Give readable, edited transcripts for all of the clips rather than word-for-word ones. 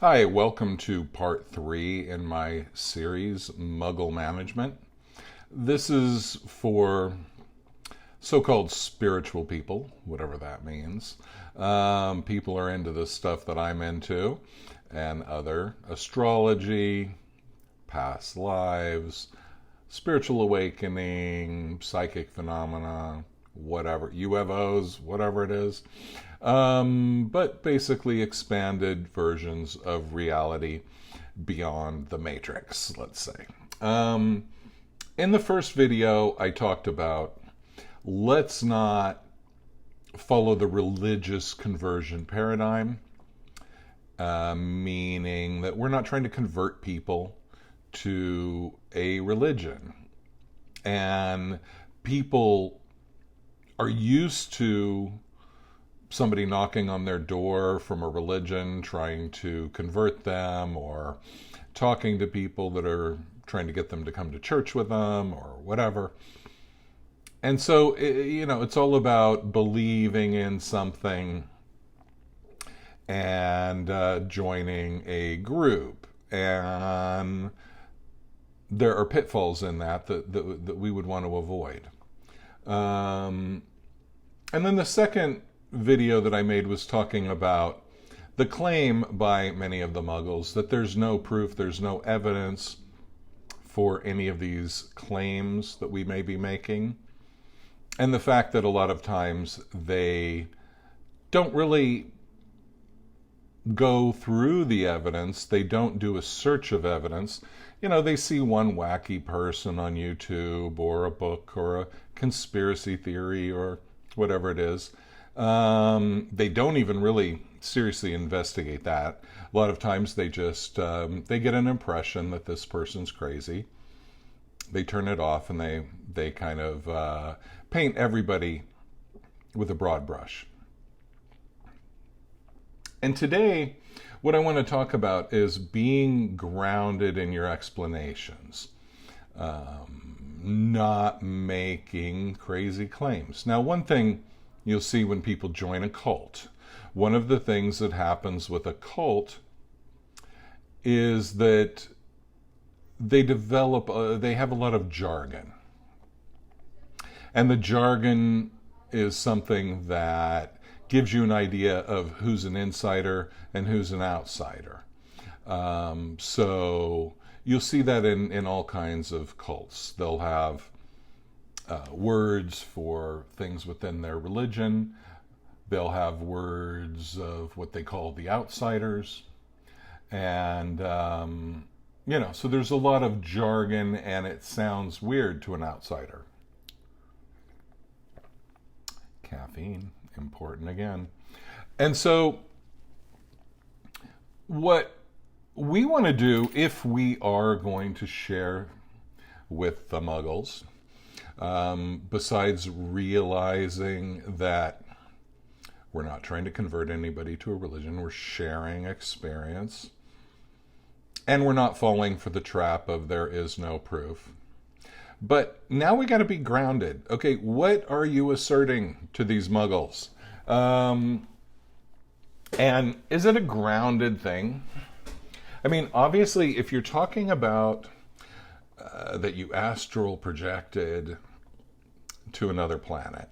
Hi, welcome to part 3 in my series, Muggle Management. This is for so-called spiritual people, whatever that means. People are into the stuff that I'm into, and other astrology, past lives, spiritual awakening, psychic phenomena, whatever, UFOs, whatever it is. But basically expanded versions of reality beyond the Matrix, let's say. In the first video, I talked about let's not follow the religious conversion paradigm, meaning that we're not trying to convert people to a religion. And people are used to somebody knocking on their door from a religion, trying to convert them, or talking to people that are trying to get them to come to church with them, or whatever. And so, it's all about believing in something and joining a group. And there are pitfalls in that we would want to avoid. And then the second video that I made was talking about the claim by many of the Muggles that there's no proof, there's no evidence for any of these claims that we may be making. And the fact that a lot of times they don't really go through the evidence, they don't do a search of evidence. They see one wacky person on YouTube or a book or a conspiracy theory or whatever it is. They don't even really seriously investigate that. A lot of times they just, they get an impression that this person's crazy. They turn it off and they kind of paint everybody with a broad brush. And today, what I want to talk about is being grounded in your explanations. Not making crazy claims. Now, one thing you'll see when people join a cult, one of the things that happens with a cult is that they have a lot of jargon. And the jargon is something that gives you an idea of who's an insider and who's an outsider. So you'll see that in all kinds of cults. They'll have words for things within their religion. They'll have words of what they call the outsiders. And, so there's a lot of jargon and it sounds weird to an outsider. Caffeine, important again. And so what we want to do, if we are going to share with the Muggles, besides realizing that we're not trying to convert anybody to a religion, we're sharing experience, and we're not falling for the trap of there is no proof. But now we got to be grounded. Okay, what are you asserting to these Muggles? And is it a grounded thing? I mean, obviously, if you're talking about that you astral projected to another planet,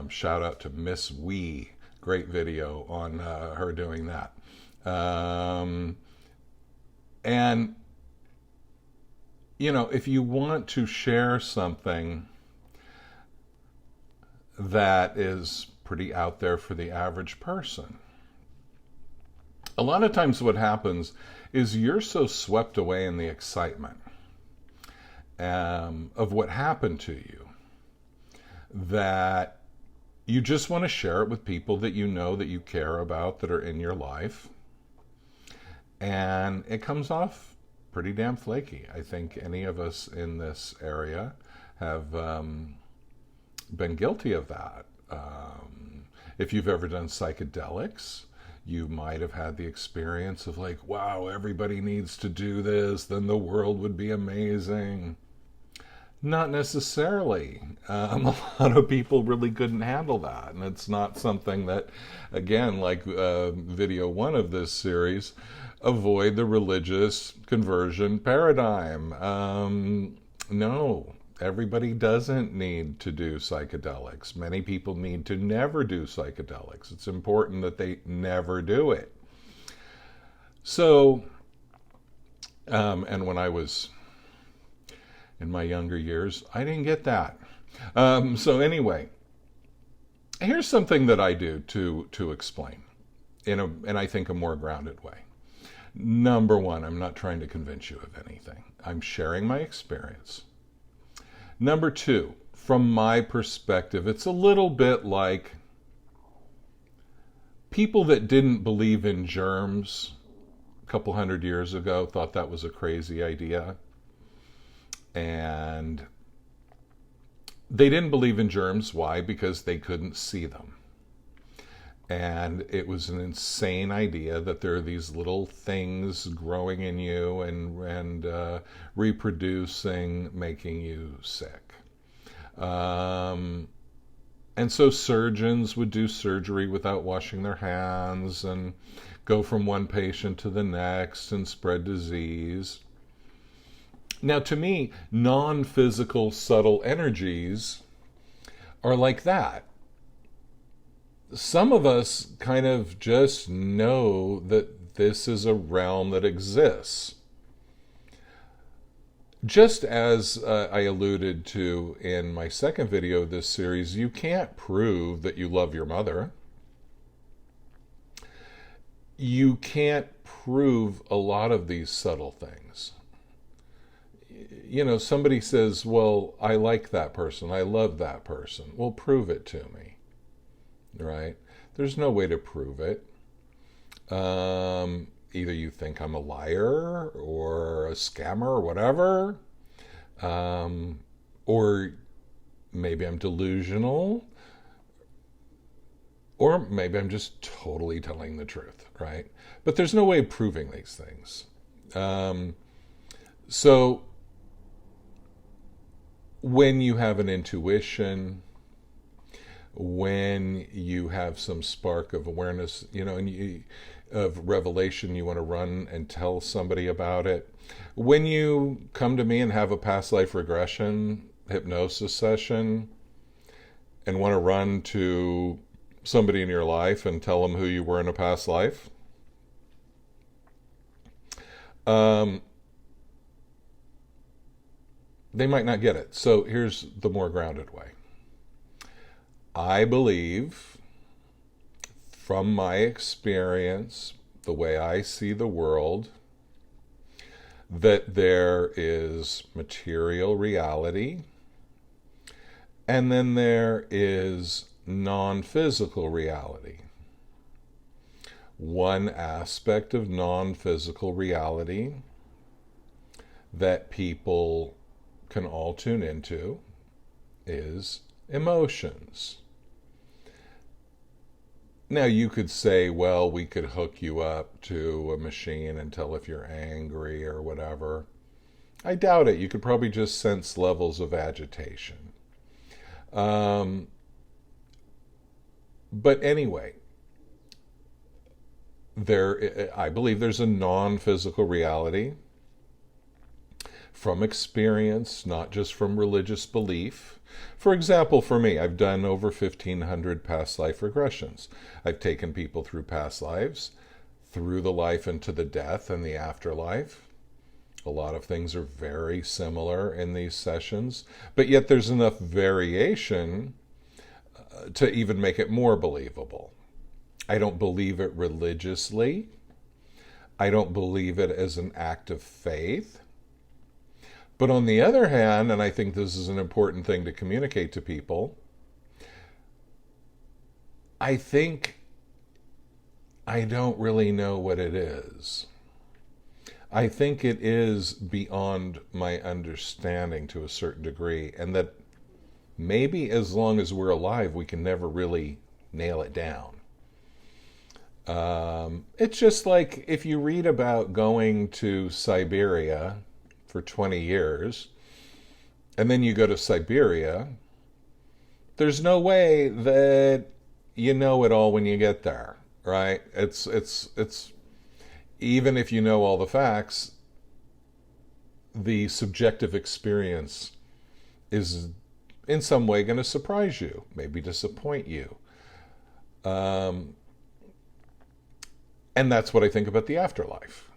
shout out to Miss Wee, great video on her doing that. And, if you want to share something that is pretty out there for the average person, a lot of times what happens is you're so swept away in the excitement of what happened to you that you just want to share it with people that you know that you care about, that are in your life. And it comes off pretty damn flaky. I think any of us in this area have been guilty of that. If you've ever done psychedelics, you might have had the experience of like, wow, everybody needs to do this, then the world would be amazing. Not necessarily. A lot of people really couldn't handle that. And it's not something that, again, like video one of this series, avoid the religious conversion paradigm. No, everybody doesn't need to do psychedelics. Many people need to never do psychedelics. It's important that they never do it. So, and when I was in my younger years, I didn't get that. So anyway, here's something that I do to explain in I think a more grounded way. Number one, I'm not trying to convince you of anything. I'm sharing my experience. Number two, from my perspective, it's a little bit like people that didn't believe in germs a couple hundred years ago thought that was a crazy idea. And they didn't believe in germs. Why? Because they couldn't see them. And it was an insane idea that there are these little things growing in you and reproducing, making you sick. And so surgeons would do surgery without washing their hands and go from one patient to the next and spread disease. Now, to me, non-physical subtle energies are like that. Some of us kind of just know that this is a realm that exists. Just as I alluded to in my second video of this series, you can't prove that you love your mother. You can't prove a lot of these subtle things. You know, somebody says, well, I like that person, I love that person. Well, prove it to me, right? There's no way to prove it. Either you think I'm a liar or a scammer or whatever, or maybe I'm delusional, or maybe I'm just totally telling the truth, right? But there's no way of proving these things. So when you have an intuition, when you have some spark of awareness, you know, and of revelation, you want to run and tell somebody about it. When you come to me and have a past life regression hypnosis session and want to run to somebody in your life and tell them who you were in a past life, they might not get it. So here's the more grounded way. I believe, from my experience, the way I see the world, that there is material reality, and then there is non-physical reality. One aspect of non-physical reality that people can all tune into is emotions. Now you could say, well, we could hook you up to a machine and tell if you're angry or whatever. I doubt it. You could probably just sense levels of agitation. But anyway, I believe there's a non-physical reality from experience, not just from religious belief. For example, for me, I've done over 1,500 past life regressions. I've taken people through past lives, through the life into the death and the afterlife. A lot of things are very similar in these sessions, but yet there's enough variation to even make it more believable. I don't believe it religiously. I don't believe it as an act of faith. But on the other hand, and I think this is an important thing to communicate to people, I think I don't really know what it is. I think it is beyond my understanding to a certain degree, and that maybe as long as we're alive, we can never really nail it down. It's just like if you read about going to Siberia for 20 years and then you go to Siberia, there's no way that you know it all when you get there, right? It's even if you know all the facts, the subjective experience is in some way going to surprise you, maybe disappoint you. Um, and that's what I think about the afterlife,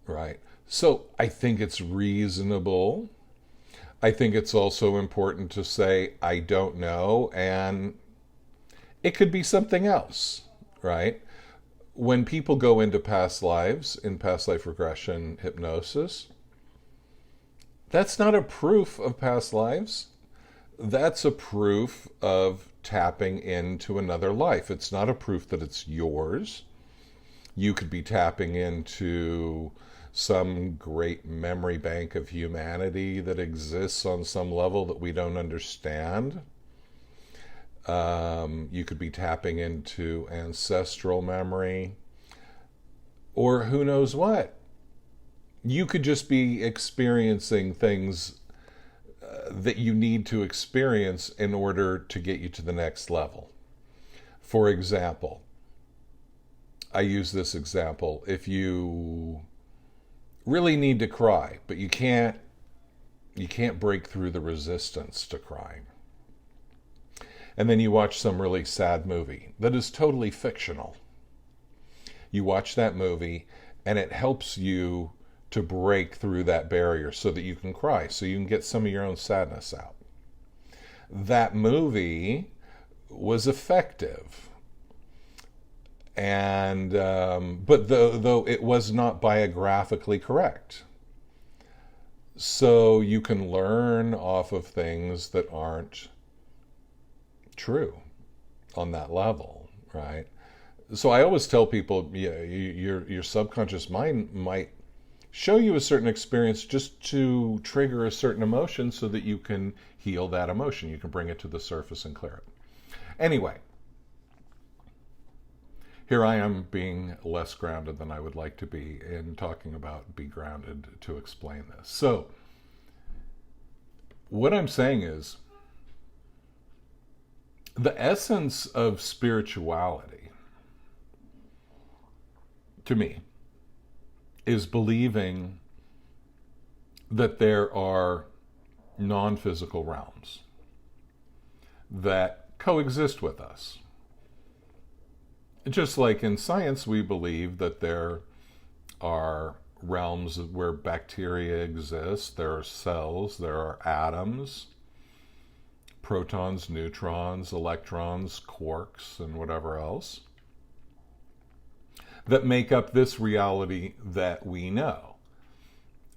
right? So I think it's reasonable. I think it's also important to say, I don't know, and it could be something else, right? When people go into past lives, in past life regression hypnosis, that's not a proof of past lives. That's a proof of tapping into another life. It's not a proof that it's yours. You could be tapping into some great memory bank of humanity that exists on some level that we don't understand. You could be tapping into ancestral memory, or who knows what. You could just be experiencing things that you need to experience in order to get you to the next level. For example, I use this example. If you really need to cry, but you can't break through the resistance to crying, and then you watch some really sad movie that is totally fictional. You watch that movie and it helps you to break through that barrier so that you can cry, so you can get some of your own sadness out. That movie was effective, and but though it was not biographically correct. So you can learn off of things that aren't true on that level, right? So I always tell people, yeah, your subconscious mind might show you a certain experience just to trigger a certain emotion so that you can heal that emotion. You can bring it to the surface and clear it. Anyway, here I am being less grounded than I would like to be in talking about be grounded to explain this. So what I'm saying is the essence of spirituality, to me, is believing that there are non-physical realms that coexist with us. Just like in science, we believe that there are realms where bacteria exist, there are cells, there are atoms, protons, neutrons, electrons, quarks, and whatever else, that make up this reality that we know.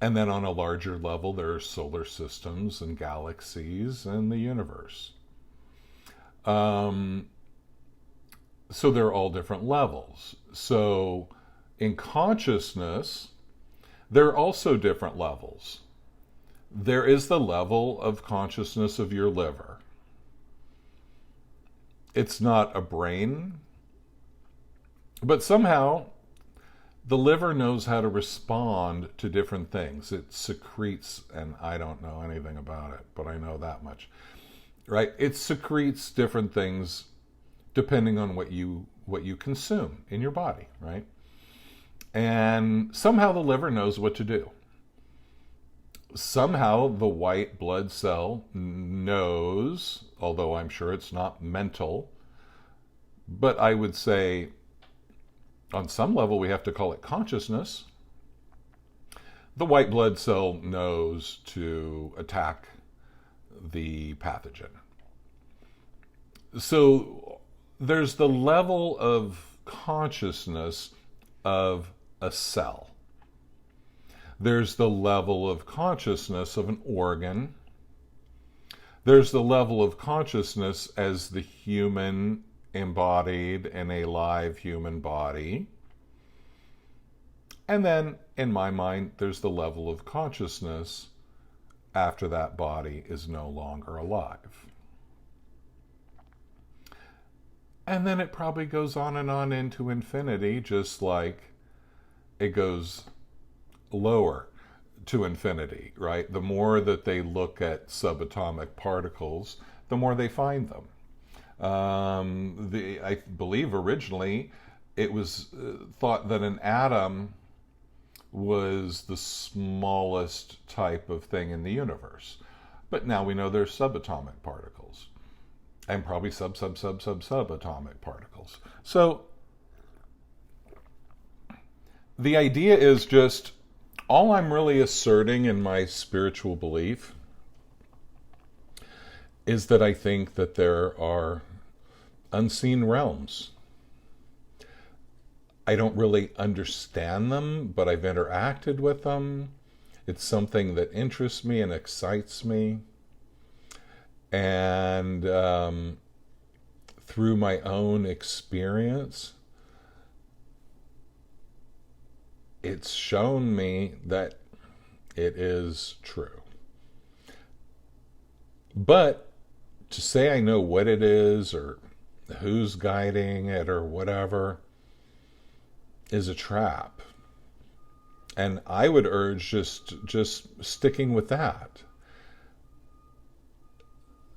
And then on a larger level, there are solar systems and galaxies and the universe. So they're all different levels. So in consciousness, there are also different levels. There is the level of consciousness of your liver. It's not a brain, but somehow the liver knows how to respond to different things. It secretes, and I don't know anything about it, but I know that much, right? It secretes different things depending on what you consume in your body, right? And somehow the liver knows what to do. Somehow the white blood cell knows, although I'm sure it's not mental, but I would say on some level we have to call it consciousness. The white blood cell knows to attack the pathogen. So there's the level of consciousness of a cell. There's the level of consciousness of an organ. There's the level of consciousness as the human embodied in a live human body. And then, in my mind, there's the level of consciousness after that body is no longer alive. And then it probably goes on and on into infinity, just like it goes lower to infinity, right? The more that they look at subatomic particles, the more they find them. I believe originally it was thought that an atom was the smallest type of thing in the universe. But now we know there's subatomic particles and probably subatomic particles. So the idea is just, all I'm really asserting in my spiritual belief is that I think that there are unseen realms. I don't really understand them, but I've interacted with them. It's something that interests me and excites me. And through my own experience, it's shown me that it is true. But to say I know what it is or who's guiding it or whatever is a trap. And I would urge just sticking with that.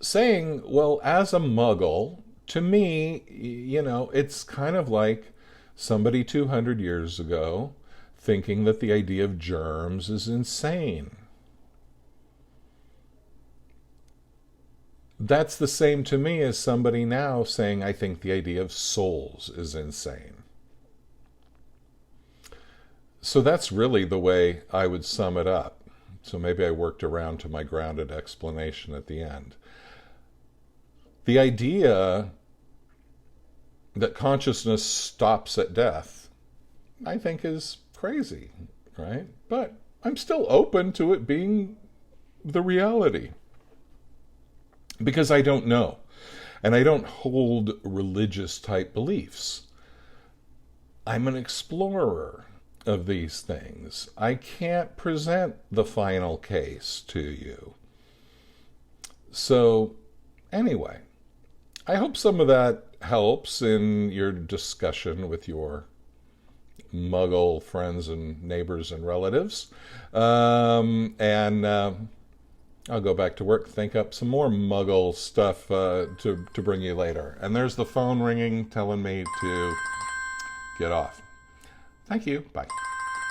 Saying, well, as a muggle, to me, it's kind of like somebody 200 years ago thinking that the idea of germs is insane. That's the same to me as somebody now saying I think the idea of souls is insane. So that's really the way I would sum it up. So maybe I worked around to my grounded explanation at the end. The idea that consciousness stops at death, I think, is crazy, right? But I'm still open to it being the reality. Because I don't know. And I don't hold religious type beliefs. I'm an explorer of these things. I can't present the final case to you. So, anyway, I hope some of that helps in your discussion with your Muggle friends and neighbors and relatives. I'll go back to work, think up some more Muggle stuff to bring you later. And there's the phone ringing telling me to get off. Thank you. Bye.